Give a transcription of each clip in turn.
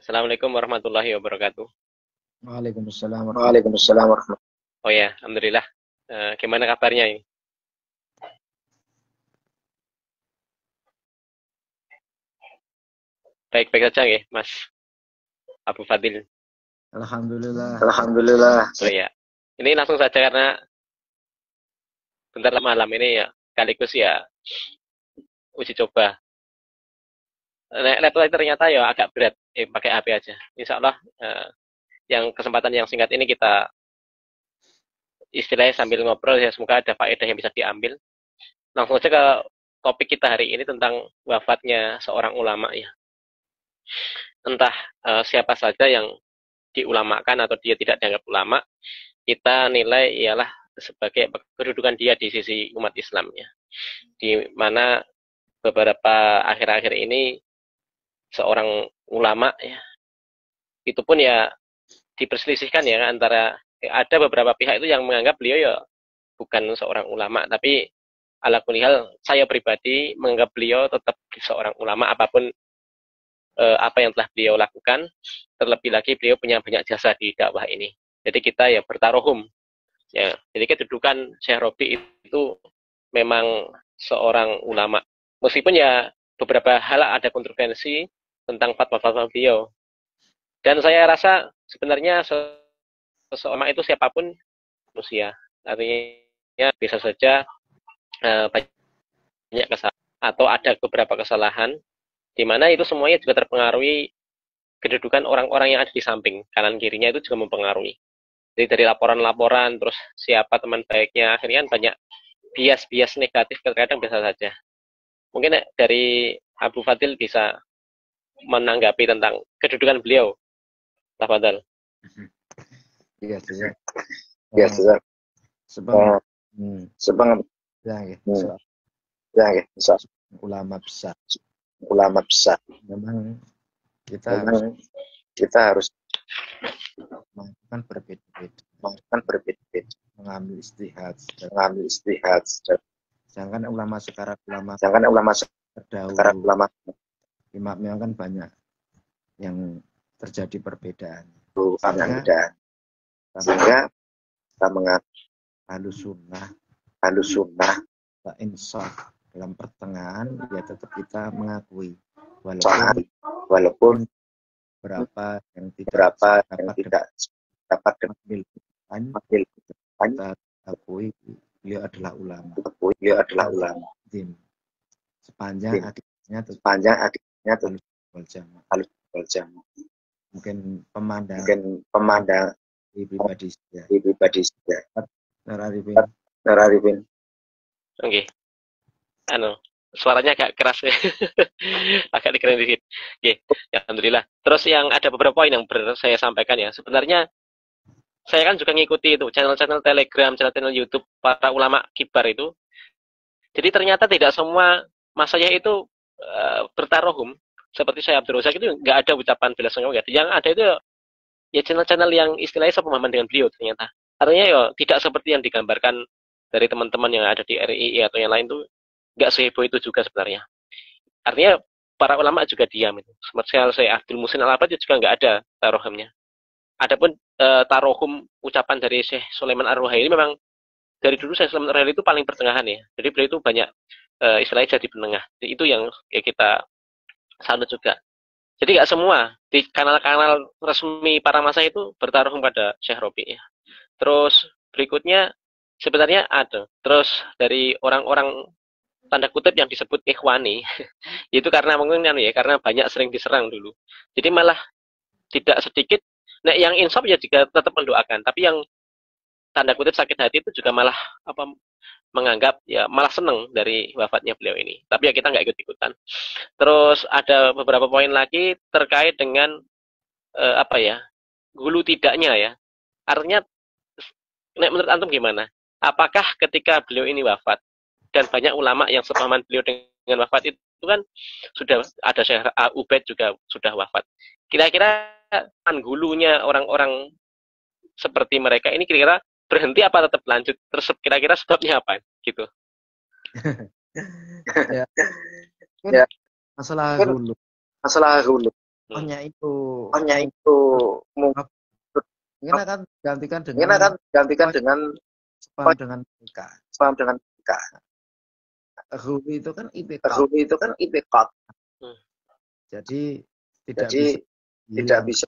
Assalamualaikum warahmatullahi wabarakatuh. Waalaikumsalam warahmatullahi Waalaikumsalam warahmatullahi Oh ya, alhamdulillah. Gimana kabarnya ini? Baik-baik saja ya, Mas Abu Fadil. wabarakatuh. Alhamdulillah. Alhamdulillah. Oh ya, ini langsung saja karena bentar malam ini ya, sekaligus ya uji coba. Laptop ternyata ya agak berat, pakai HP aja. Insya Allah yang kesempatan yang singkat ini kita istilahnya sambil ngobrol ya, semoga ada faedah yang bisa diambil. Langsung saja ke topik kita hari ini tentang wafatnya seorang ulama ya. Entah siapa saja yang diulamakan atau dia tidak dianggap ulama, kita nilai ialah sebagai kedudukan dia di sisi umat Islam ya. Di mana beberapa akhir-akhir ini seorang ulama ya, itu pun ya diperselisihkan ya antara ada beberapa pihak itu yang menganggap beliau ya bukan seorang ulama, tapi ala kulihal saya pribadi menganggap beliau tetap seorang ulama apapun apa yang telah beliau lakukan, terlebih lagi beliau punya banyak jasa di dakwah ini. Jadi kita ya bertaruhum. Ya, jadi kedudukan Syekh Robi itu memang seorang ulama. Meskipun ya beberapa hal ada kontroversi tentang fatwa-fatwa beliau. Dan saya rasa sebenarnya seseorang itu siapapun manusia. Artinya bisa saja banyak kesalahan atau ada beberapa kesalahan di mana itu semuanya juga terpengaruhi kedudukan orang-orang yang ada di samping kanan kirinya itu juga mempengaruhi. Jadi dari laporan-laporan terus siapa teman baiknya akhirnya kan banyak bias-bias negatif terkadang bisa saja. Mungkin dari Abu Fadil bisa menanggapi tentang kedudukan beliau. Tafadhal. Iya, siap. Ya, siap. Sebab Sebab ya, soal ya, ulama besar. ulama besar. Memang Memang kita harus melakukan berbeda-beda, mengambil istihad. istihad. Sedangkan ulama sekarang Jangan ulama sekarang terdahulu, ulama imamnya kan banyak yang terjadi perbedaan. perbedaan. Sehingga kita mengaku Ahlus sunnah, insaf dalam pertengahan, ya tetap kita mengakui walaupun berapa yang tidak dapat kita akui beliau adalah ulama. Tim. Sepanjang akidahnya wal jamaah. Mungkin pemandang pribadi saja. Nararifin. Oke. Suaranya agak keras ya. Agak dikerin dikit. Oke, ya, alhamdulillah. Terus yang ada beberapa poin yang saya sampaikan ya. Sebenarnya saya kan juga ngikuti itu channel-channel Telegram, channel-channel YouTube para ulama kibar itu. Jadi ternyata tidak semua masanya itu bertaruhum. Seperti saya Abdul Razak itu nggak ada ucapan bela sungkawa. Yang ada itu ya channel-channel yang istilahnya sepemahaman dengan beliau ternyata. Artinya ya tidak seperti yang digambarkan dari teman-teman yang ada di RII atau yang lain tuh nggak seheboh itu juga sebenarnya. Artinya para ulama juga diam itu. Seperti saya Abdul Musin Al-Abad juga nggak ada taruhumnya. Adapun taruhum ucapan dari Syekh Sulaiman Ar-Ruhaili memang dari dulu Syekh Sulaiman Ar-Ruhaili itu paling pertengahan ya. Jadi beliau itu banyak istilahnya jadi penengah. Jadi itu yang ya kita salut juga. Jadi nggak semua di kanal-kanal resmi para masa itu bertaruh pada Syekh Robi ya. Terus berikutnya sebenarnya ada. Terus dari orang-orang tanda kutip yang disebut ikhwani, itu karena mungkin ya karena banyak sering diserang dulu. Jadi malah tidak sedikit. Nah yang insaf ya juga tetap mendoakan, tapi yang tanda kutip sakit hati itu juga malah menganggap ya malah seneng dari wafatnya beliau ini. Tapi ya kita nggak ikut-ikutan. Terus ada beberapa poin lagi terkait dengan hulu tidaknya ya. Artinya menurut antum gimana? Apakah ketika beliau ini wafat dan banyak ulama yang sepahaman beliau dengan wafat itu kan sudah ada Syekh Ubaid juga sudah wafat. Kira-kira hulunya orang-orang seperti mereka ini kira-kira berhenti apa tetap lanjut? Terus kira-kira sebabnya apa gitu? Ya. Masalah hulu. tokohnya itu hanya itu mungkin mungkin akan digantikan akan digantikan dengan paham dengan mereka. paham dengan mereka. Hulu itu kan itikad, Hulu itu kan itikad, jadi jadi tidak bisa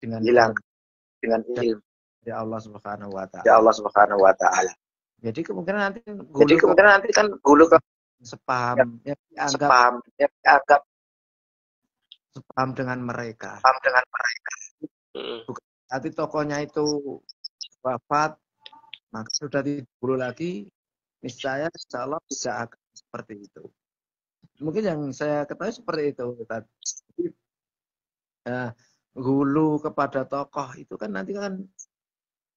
dengan hilang ilmu dengan ilmu dari Allah Subhanahu wa dari taala. Allah Subhanahu wa taala. Jadi kemungkinan nanti Jadi kemungkinan nanti kan hulu ke sepaham yang dianggap sepaham, yang dianggap sepaham dengan mereka. paham dengan mereka. Bukan nanti tokohnya itu wafat, maka sudah tidak dulu lagi, niscaya insya Allah tidak akan seperti itu. Mungkin yang saya ketahui seperti itu. Jadi, hulu kepada tokoh itu kan nanti kan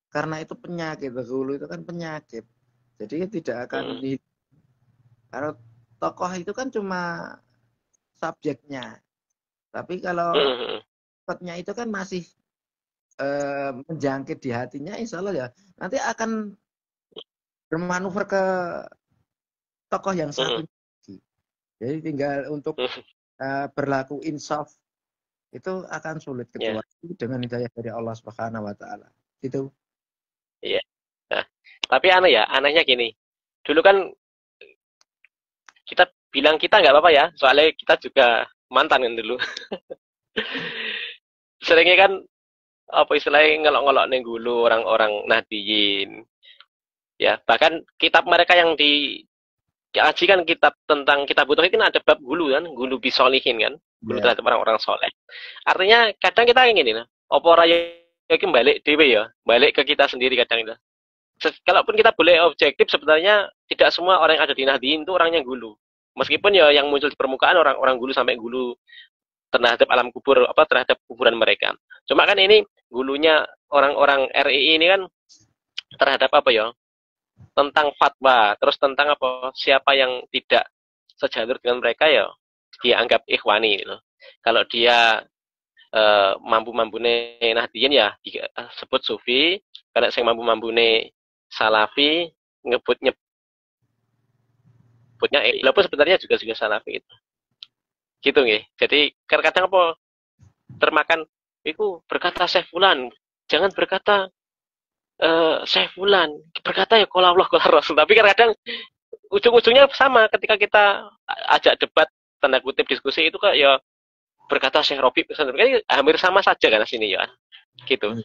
karena itu penyakit, hulu itu kan penyakit. Jadi tidak akan kalau tokoh itu kan cuma subjeknya. Tapi kalau sifatnya itu kan masih menjangkit di hatinya, insya Allah ya nanti akan bermanuver ke tokoh yang satu lagi. Jadi tinggal untuk berlaku insaf itu akan sulit kecuali dengan hidayah dari Allah Subhanahu wa taala. Gitu. Iya. Nah, tapi anehnya gini. Dulu kan kita bilang kita nggak apa-apa ya, soalnya kita juga mantan kan dulu. Seringnya kan apa istilahnya ngelok-ngelok nih dulu orang-orang Nahdiyin. Ya, bahkan kitab mereka yang dikaji kan kitab tentang kitab butuh kan ada bab hulu kan, hulu bisolihin kan, hulu terhadap orang-orang soleh. Artinya kadang kita ingin ini, apa raya balik dewe ya, balik ke kita sendiri kadang itu. Kalaupun kita boleh objektif, sebenarnya tidak semua orang yang ada di Nahdiyin itu orangnya gulu. Meskipun ya yang muncul di permukaan orang-orang gulu sampai gulu terhadap alam kubur, apa terhadap kuburan mereka. Cuma kan ini gulunya orang-orang RI ini kan terhadap apa ya? Tentang fatwa, terus tentang apa? Siapa yang tidak sejalur dengan mereka ya dianggap ikhwani gitu. Kalau dia mampu-mampune Nahdiyin ya disebut sufi, kalau yang mampu-mampune salafi nyebutnya walaupun sebenarnya juga salafi gitu nggih. Jadi kadang-kadang apa termakan itu berkata Syekh Fulan, jangan berkata Syekh Fulan, berkata ya qala Allah qala Rasul. Tapi kadang-kadang ujung-ujungnya sama ketika kita ajak debat tanda kutip diskusi itu kok ya berkata Syekh Robi hampir sama saja kan sini ya. Gitu.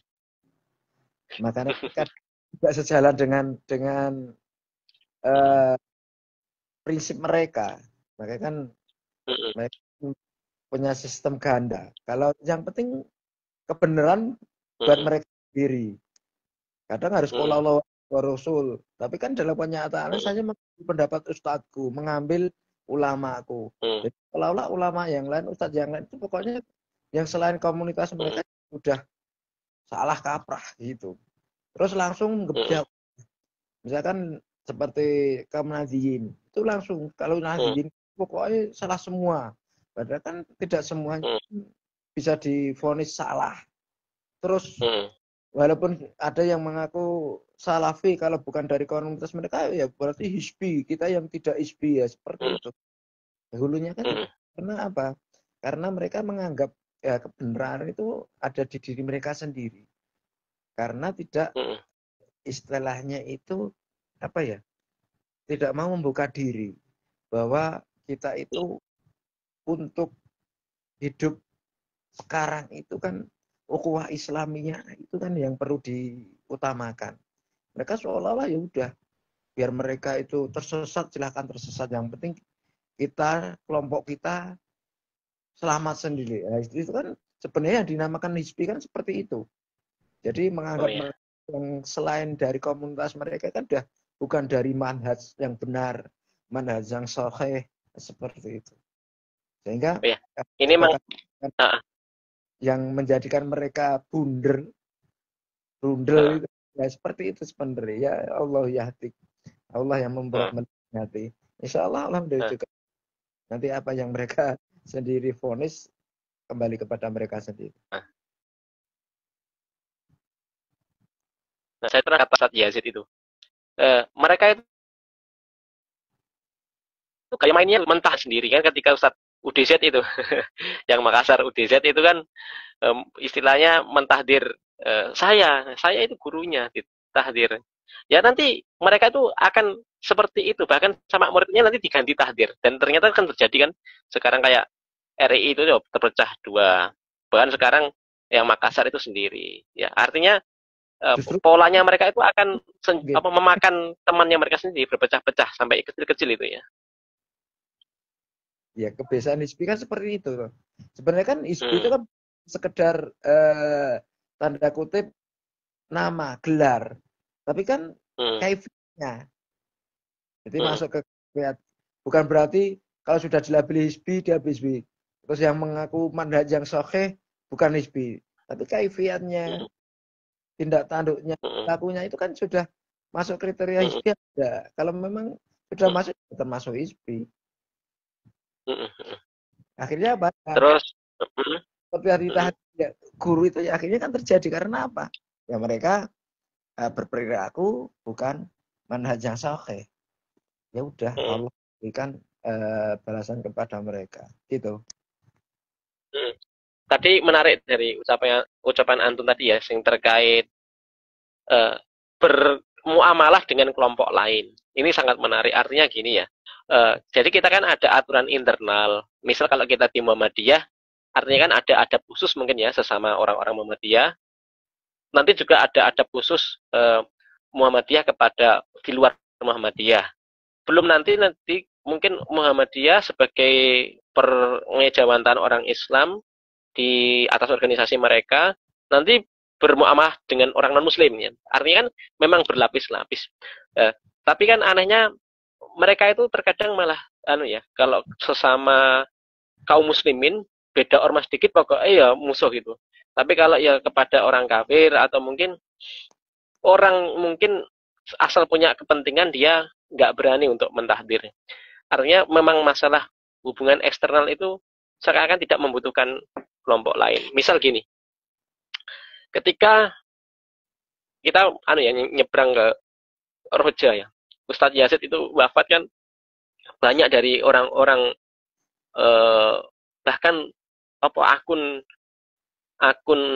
Makanya kan tidak sejalan dengan prinsip mereka. Makanya kan mereka punya sistem ganda. Kalau yang penting kebenaran buat mereka sendiri. Kadang harus qala Allah wa Rasul. Tapi kan dalam kenyataannya saya mengambil pendapat ustadzku, mengambil ulamaku. Jadi seolah-olah ulama yang lain, ustadz yang lain itu pokoknya yang selain komunitas mereka sudah salah kaprah gitu. Terus langsung ngebjak. Misalkan seperti kaum Nahdiyin itu langsung kalau Nahdiyin pokoknya salah semua. Padahal kan tidak semuanya bisa divonis salah. Terus walaupun ada yang mengaku salafi kalau bukan dari komunitas mereka ya berarti hizbi, kita yang tidak hizbi ya seperti itu. Hulunya kan karena apa? Karena mereka menganggap ya kebenaran itu ada di diri mereka sendiri. Karena tidak istilahnya itu apa ya? Tidak mau membuka diri bahwa kita itu untuk hidup sekarang itu kan ukhuwah Islamiyah itu kan yang perlu diutamakan. Mereka seolah-olah ya udah biar mereka itu tersesat silahkan tersesat, yang penting kita kelompok kita selamat sendiri. Nah, itu kan sebenarnya yang dinamakan hizbi kan seperti itu. Jadi menganggap mereka yang selain dari komunitas mereka kan udah bukan dari manhaj yang benar, manhaj yang sahih seperti itu. Sehingga ini memang yang menjadikan mereka bundel itu ya seperti itu sebenarnya. Ya Allah yahdi. Allah yang membuat hati. Insya Allah alhamdulillah juga. Nanti apa yang mereka sendiri vonis kembali kepada mereka sendiri. Nah, saya pernah kata Ustadz Yazid itu. Mereka itu kayak mainnya mentah sendiri kan ketika Ustadz UDZ itu. Yang Makassar UDZ itu kan istilahnya mentahdir saya itu gurunya ditahdir. Ya nanti mereka itu akan seperti itu, bahkan sama muridnya nanti diganti tahdir. Dan ternyata kan terjadi kan sekarang kayak RI itu terpecah dua. Bahkan sekarang yang Makassar itu sendiri. Ya artinya Justru polanya mereka itu akan gitu. memakan temannya mereka sendiri berpecah-pecah sampai kecil-kecil itu ya. Ya kebiasaan HISPI kan seperti itu loh. Sebenarnya kan HISPI itu Hmm, kan sekedar tanda kutip nama gelar, tapi kan hmm, kaifiahnya. Jadi hmm, masuk ke kaifiat. Bukan berarti kalau sudah dilabeli HISPI dia HISPI. Terus yang mengaku manhaj yang sahih bukan HISPI, tapi kaifiatnya, hmm, tindak tanduknya, hmm, lakunya itu kan sudah masuk kriteria hmm, HISPI ada. Kalau memang sudah hmm, masuk termasuk HISPI. hmm, hmm. Akhirnya apa? Terus hmm, Tapi hari hmm, ya, guru itu ya akhirnya kan terjadi karena apa? Ya mereka berperilaku bukan manhaj yang sahih. Ya udah hmm, Allah berikan balasan kepada mereka. Gitu. hmm. Tadi menarik dari ucapan Antun tadi ya, yang terkait eh, bermuamalah dengan kelompok lain. Ini sangat menarik. Artinya gini ya. Jadi kita kan ada aturan internal. Misal kalau kita di Muhammadiyah, artinya kan ada adab khusus mungkin ya sesama orang-orang Muhammadiyah. Nanti juga ada adab khusus Muhammadiyah kepada di luar Muhammadiyah. Belum nanti mungkin Muhammadiyah sebagai pengejawantahan orang Islam di atas organisasi mereka nanti bermuamalah dengan orang non muslim ya. Artinya kan memang berlapis-lapis. Tapi kan anehnya mereka itu terkadang malah kalau sesama kaum muslimin beda ormas dikit pokoknya ya musuh gitu. Tapi kalau ya kepada orang kafir atau mungkin orang mungkin asal punya kepentingan dia nggak berani untuk mentahdir. Artinya memang masalah hubungan eksternal itu seakan-akan tidak membutuhkan kelompok lain. Misal gini, ketika kita nyebrang ke Roja ya, Ustadz Yazid itu wafat kan banyak dari orang-orang eh, bahkan apa akun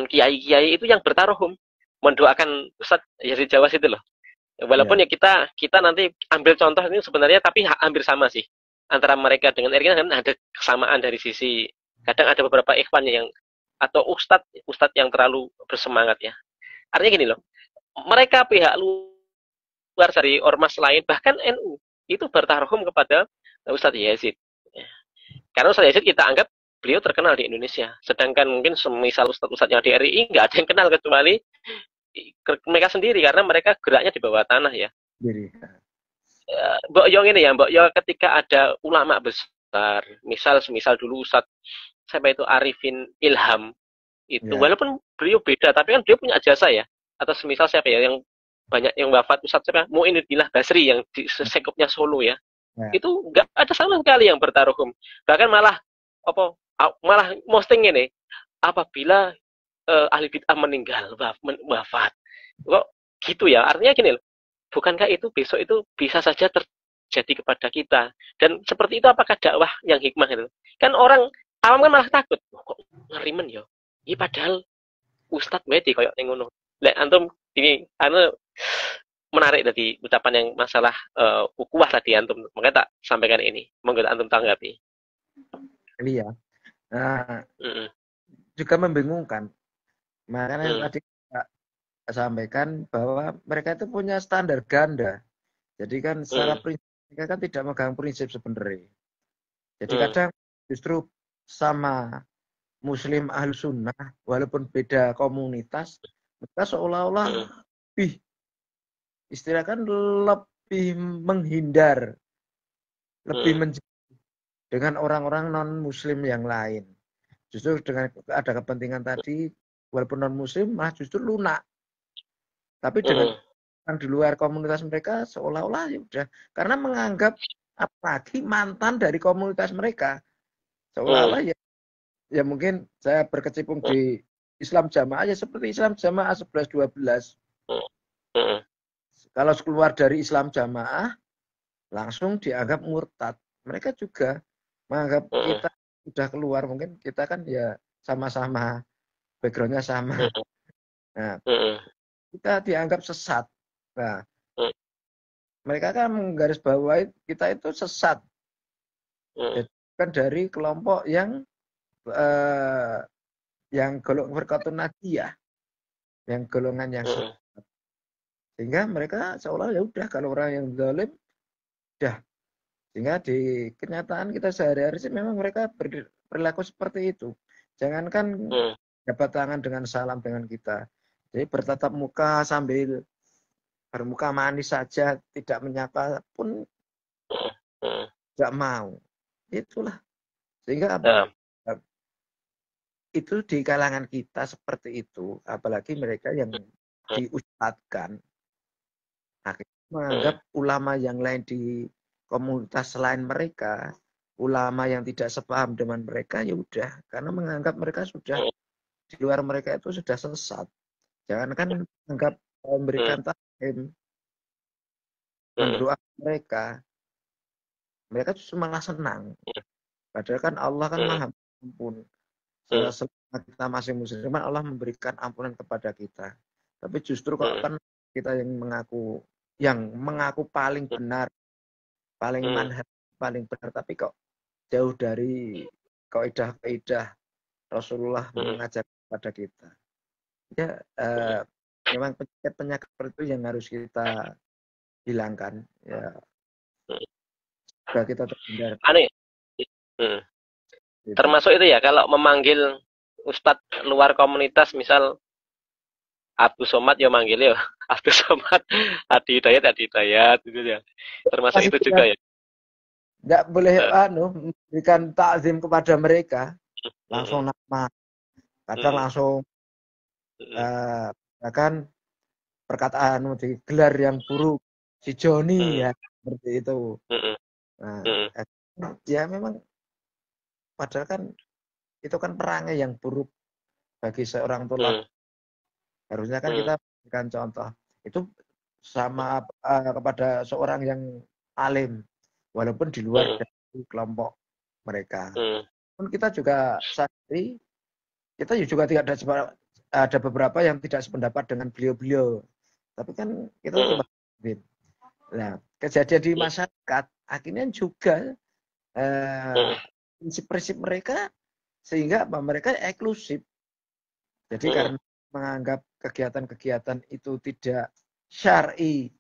kiai-kiai itu yang bertaruhum mendoakan Ustadz Yazid Jawas itu loh. Walaupun Ya. ya kita nanti ambil contoh ini sebenarnya tapi hampir sama sih antara mereka dengan Erina kan ada kesamaan dari sisi kadang ada beberapa ikhwan yang atau ustadz yang terlalu bersemangat ya. Artinya gini loh, mereka pihak luar dari ormas lain bahkan NU itu bertarhum kepada Ustadz Yazid. Karena Ustadz Yazid kita anggap beliau terkenal di Indonesia. Sedangkan mungkin semisal ustadz-ustadz yang di RI nggak ada yang kenal kecuali mereka sendiri karena mereka geraknya di bawah tanah ya. Jadi, Mbok Yo ini ya, Mbok Yo ketika ada ulama besar, misal dulu Ustadz siapa itu Arifin Ilham itu, ya. walaupun beliau beda, tapi kan dia punya jasa ya. Atau semisal siapa ya yang banyak yang wafat Ustadz siapa? Muinuddin Basri yang di sekupnya Solo ya. Ya. Itu nggak ada sama sekali yang bertaruhum. Bahkan malah posting ini apabila ahli bid'ah meninggal wafat. Kok gitu ya? Artinya gini loh, bukankah itu besok itu bisa saja terjadi kepada kita? Dan seperti itu apakah dakwah yang hikmah itu? Kan orang awam kan malah takut. Kok ngerimen ya? Ini padahal Ustadz Medi kayak ngono. Lek antum ini menarik tadi ucapan yang masalah ukuah tadi antum. Makanya tak sampaikan ini. Monggo antum tanggapi. Iya. Nah, Mm-mm. juga membingungkan. Makanya Mm. tadi saya sampaikan bahwa mereka itu punya standar ganda. Jadi kan secara Mm. prinsip mereka kan tidak megang prinsip sebenarnya. Jadi Mm. kadang justru sama Muslim Ahl Sunnah, walaupun beda komunitas, mereka seolah-olah Mm. lebih, istilahkan lebih menghindar, lebih Mm. menjauh dengan orang-orang non-Muslim yang lain. Justru dengan ada kepentingan tadi, walaupun non-Muslim, malah justru lunak. Tapi dengan Mm. yang di luar komunitas mereka, seolah-olah ya udah. Karena menganggap apalagi mantan dari komunitas mereka. Mm. Seolah-olah ya mungkin saya berkecimpung di Islam Jamaah ya seperti Islam Jamaah 11-12. Mm. Kalau keluar dari Islam Jamaah langsung dianggap murtad. Mereka juga menganggap Mm. kita udah keluar mungkin kita kan ya sama-sama backgroundnya sama. Nah, kita dianggap sesat. Nah, mereka kan menggarisbawahi kita itu sesat. Jadi kan dari kelompok yang golongan firqatun najiyah, yang golongan yang sesat. Sehingga mereka seolah ya udah kalau orang yang zalim udah. Sehingga di kenyataan kita sehari-hari sih memang mereka berlaku seperti itu. Jangankan dapat tangan dengan salam dengan kita. Jadi bertatap muka sambil bermuka manis saja, tidak menyapa pun tidak mau. Itulah. Sehingga apa? Itu di kalangan kita seperti itu, apalagi mereka yang diustadkan, akhirnya menganggap ulama yang lain di komunitas selain mereka, ulama yang tidak sepaham dengan mereka, ya udah, karena menganggap mereka sudah di luar mereka itu sudah sesat. Jangankan menganggap memberikan taklim, mendoakan mereka justru malah senang. Padahal kan Allah kan maha ampun. Selama kita masih muslim, Allah memberikan ampunan kepada kita. Tapi justru kalau kan kita yang mengaku paling benar, paling manhaj, paling benar, tapi kok jauh dari kaidah-kaidah Rasulullah mengajar kepada kita. Ya, memang penyakit itu yang harus kita hilangkan. Ya, supaya kita terhindar. Aneh. Termasuk itu ya, kalau memanggil ustadz luar komunitas, misal Abdul Somad ya manggil ya Abdul Somad, Adi Hidayat gitu ya. Termasuk itu juga ya. Nggak boleh memberikan takzim kepada mereka langsung nama, kadang langsung bahkan perkataan digelar yang buruk, si Joni ya seperti itu. Nah, ya memang padahal kan itu kan perangai yang buruk bagi seorang tulab. Harusnya kan kita berikan contoh. Itu sama kepada seorang yang alim, walaupun di luar dari kelompok mereka. Pun kita juga sadari, kita juga tidak ada beberapa yang tidak sependapat dengan beliau-beliau. Tapi kan kita tetap. Nah, kejadian di masyarakat akhirnya juga prinsip-prinsip mereka sehingga mereka eksklusif. Jadi karena menganggap kegiatan-kegiatan itu tidak syar'i,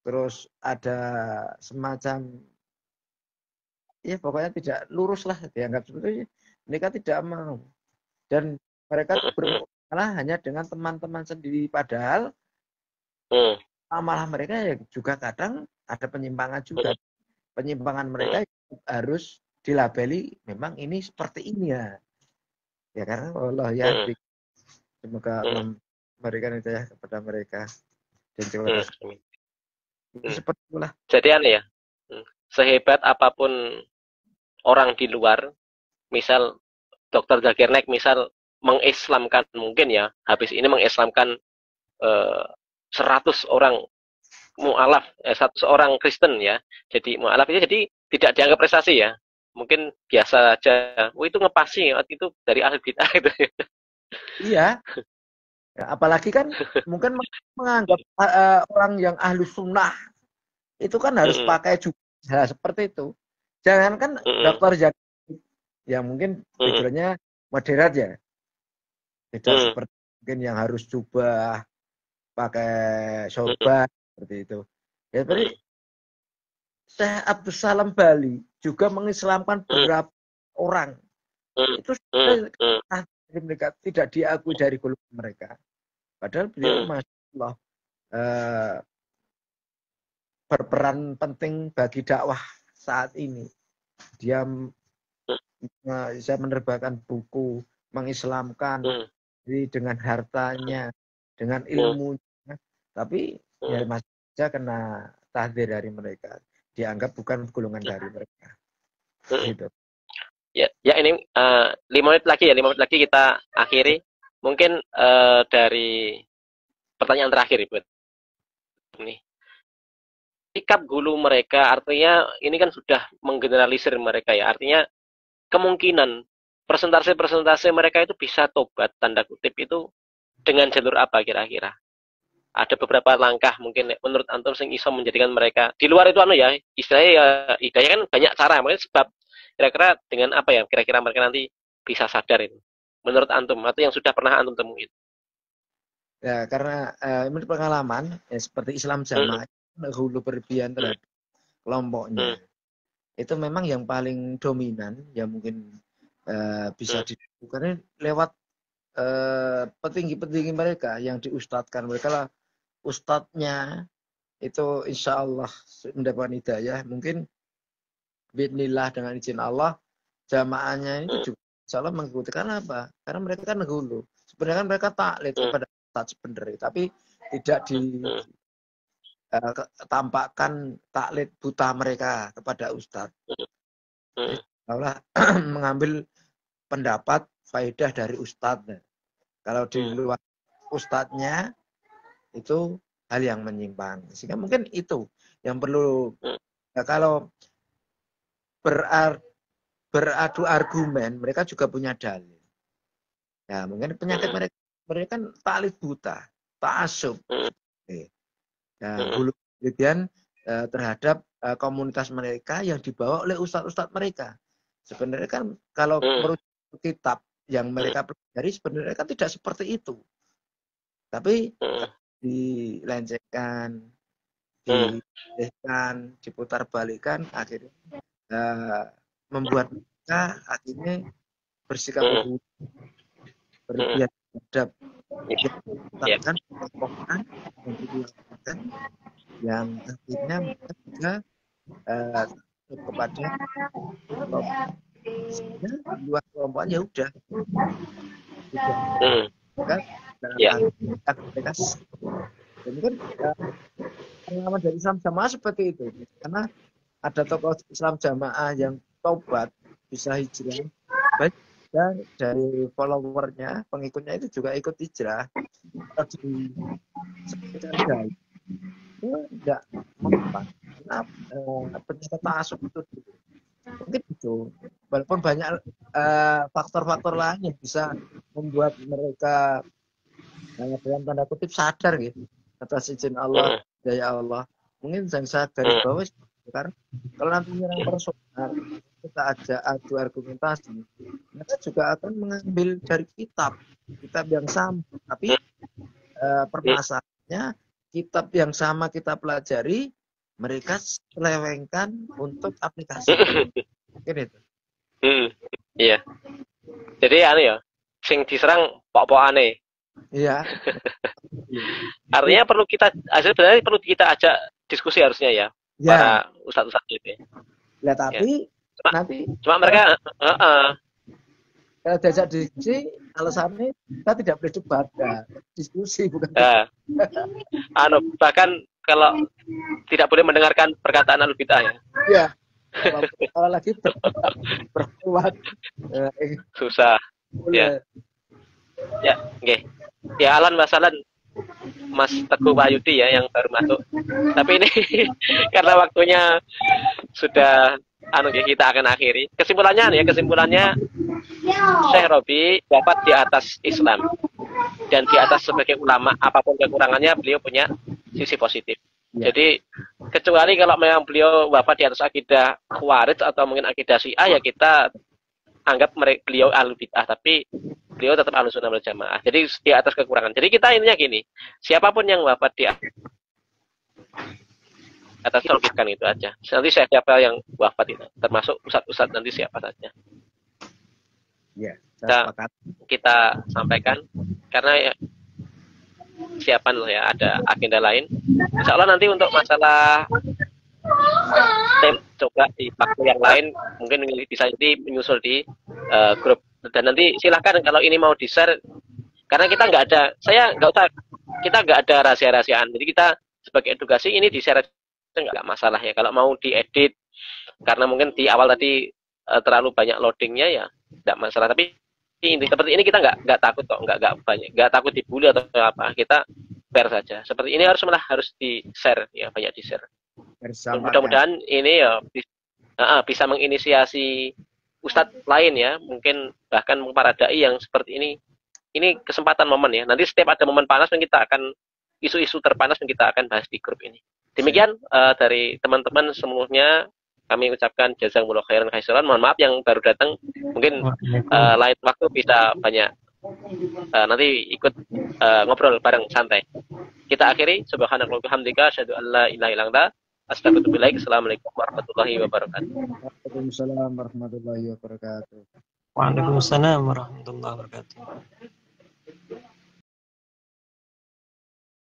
terus ada semacam ya pokoknya tidak lurus lah dianggap seperti itu, mereka tidak mau dan mereka malah hanya dengan teman-teman sendiri, padahal malah mereka ya juga kadang ada penyimpangan juga. Penyimpangan mereka harus dilabeli memang ini seperti ini ya. Ya karena Allah ya semoga memberikan hidayah kepada mereka dan juga seperti itulah. Jadi aneh ya. Sehebat apapun orang di luar, misal Dr. Zakir Naik misal mengislamkan, mungkin ya habis ini mengislamkan 100 orang mu'alaf, 100 orang Kristen ya, jadi mu'alaf itu jadi tidak dianggap prestasi ya, mungkin biasa aja. Itu ngepasi, itu dari ahli bid'ah itu. Iya. Ya, apalagi kan mungkin menganggap orang yang ahlu sunnah itu kan harus pakai juga seperti itu. Jangankan Dr. Zakir yang mungkin pikirannya moderat ya, tidak seperti mungkin yang harus coba pakai sorban seperti itu. Ya tadi Syekh Abdus Salam Bali juga mengislamkan beberapa orang. Itu mereka tidak diakui dari golongan mereka. Padahal beliau Masya Allah berperan penting bagi dakwah saat ini. Dia bisa menerbangkan buku, mengislamkan diri dengan hartanya, dengan ilmunya, tapi ya masih saja kena tahdir dari mereka, dianggap bukan golongan dari mereka. Gitu. Ya ini 5 menit lagi ya, 5 menit lagi kita akhiri. Mungkin dari pertanyaan terakhir Ibu. Nih. sikap gulu mereka, artinya ini kan sudah menggeneralisir mereka ya, artinya kemungkinan persentase-persentase mereka itu bisa tobat tanda kutip itu dengan jalur apa kira-kira? Ada beberapa langkah mungkin menurut antum sing iso menjadikan mereka di luar itu anu ya, istilahnya ya hidayah kan banyak cara, makanya sebab kira-kira dengan apa ya kira-kira mereka nanti bisa sadar itu menurut antum atau yang sudah pernah antum temuin. Ya, karena menurut pengalaman ya seperti Islam Jamaah hulu berlebihan terhadap kelompoknya. Itu memang yang paling dominan yang mungkin bisa dilakukan lewat petinggi-petinggi mereka yang diustadkan. Mereka lah ustadznya itu insya Allah mendapatkan hidayah. Mungkin bismillah dengan izin Allah jamaahnya itu juga insya Allah mengikuti. Karena apa? Karena mereka kan hulu. Sebenarnya kan mereka taklid kepada ustadz sebenarnya, tapi tidak ditampakkan taklid buta mereka kepada ustadz. Allah mengambil pendapat faedah dari ustadz. Kalau di luar ustadznya itu hal yang menyimpang. Sehingga mungkin itu yang perlu ya, kalau beradu argumen mereka juga punya dalil. Ya, mungkin penyakit mereka kan taklid buta, ta'assub. Ya, hulu kemudian terhadap komunitas mereka yang dibawa oleh ustadz-ustadz mereka. Sebenarnya kan kalau merujuk kitab yang mereka pelajari sebenarnya kan tidak seperti itu. Tapi dilencengkan, diputar balikan, akhirnya membuat mereka akhirnya bersikap berlebihan terhadap yang akhirnya mereka juga kepada luar kelompoknya udah kan mereka mungkin pengalaman dari Islam Jamaah seperti itu karena ada tokoh Islam Jamaah yang taubat bisa hijrah baik dan dari followernya pengikutnya itu juga ikut hijrah di sekitar tidak mempan ternyata ta'assub itu mungkin itu walaupun banyak faktor-faktor lain yang bisa membuat mereka dalam tanda kutip sadar gitu atas izin Allah daya Allah mungkin yang saya garis bawah karena kalau nanti menyerang personal kita ajak adu argumentasi mereka juga akan mengambil dari kitab yang sama tapi permasalahannya kitab yang sama kita pelajari mereka selewengkan untuk aplikasi mungkin itu iya jadi aneh ya sing diserang pok-pokane iya artinya perlu kita sebenarnya perlu kita ajak diskusi harusnya ya para ustadz-ustadz itu ya tapi ya. Cuma mereka kalau diajak diskusi alasannya kita tidak boleh debat ya. Diskusi bukan bahkan kalau tidak boleh mendengarkan perkataan ahlu bid'ah ya iya kalau lagi berkuat susah ya oke ya Alan masalah Mas Teguh Wahyudi ya yang baru masuk tapi ini karena waktunya sudah kita akan akhiri kesimpulannya Syekh Robi dapat di atas Islam dan di atas sebagai ulama apapun kekurangannya beliau punya sisi positif jadi kecuali kalau memang beliau wafat di atas akidah Khawarij atau mungkin akidah Syiah ya kita anggap beliau ahlu bid'ah tapi beliau tetap ahlu sunnah wal jamaah jadi di atas kekurangan jadi kita intinya gini siapapun yang wafat di atas tauhidkan itu aja nanti siapa yang wafat itu termasuk ustadz nanti siapa saja kita sampaikan karena ya siapan loh ya ada agenda lain insya Allah nanti untuk masalah coba di waktu yang lain mungkin bisa menyusul di grup dan nanti silahkan kalau ini mau di-share karena kita kita nggak ada rahasia-rahasiaan jadi kita sebagai edukasi ini di-share nggak masalah ya kalau mau diedit karena mungkin di awal tadi terlalu banyak loadingnya ya nggak masalah tapi seperti ini kita nggak takut kok nggak takut dibully atau apa kita fair saja seperti ini harus di-share ya banyak di-share bersama. Mudah-mudahan ini ya bisa menginisiasi ustadz lain ya, mungkin bahkan para dai yang seperti ini. Ini kesempatan momen ya. Nanti setiap ada momen panas kita akan isu-isu terpanas yang kita akan bahas di grup ini. Demikian dari teman-teman semuanya, kami ucapkan jazakumullah khairan khairan. Mohon maaf yang baru datang, mungkin lain waktu bisa banyak nanti ikut ngobrol bareng santai. Kita akhiri, subhanallah bihamdika asyhadu an la ilaha illa anta astagfirullah. Assalamualaikum warahmatullahi wabarakatuh. Waalaikumsalam warahmatullahi wabarakatuh. Waalaikumsalam warahmatullahi wabarakatuh.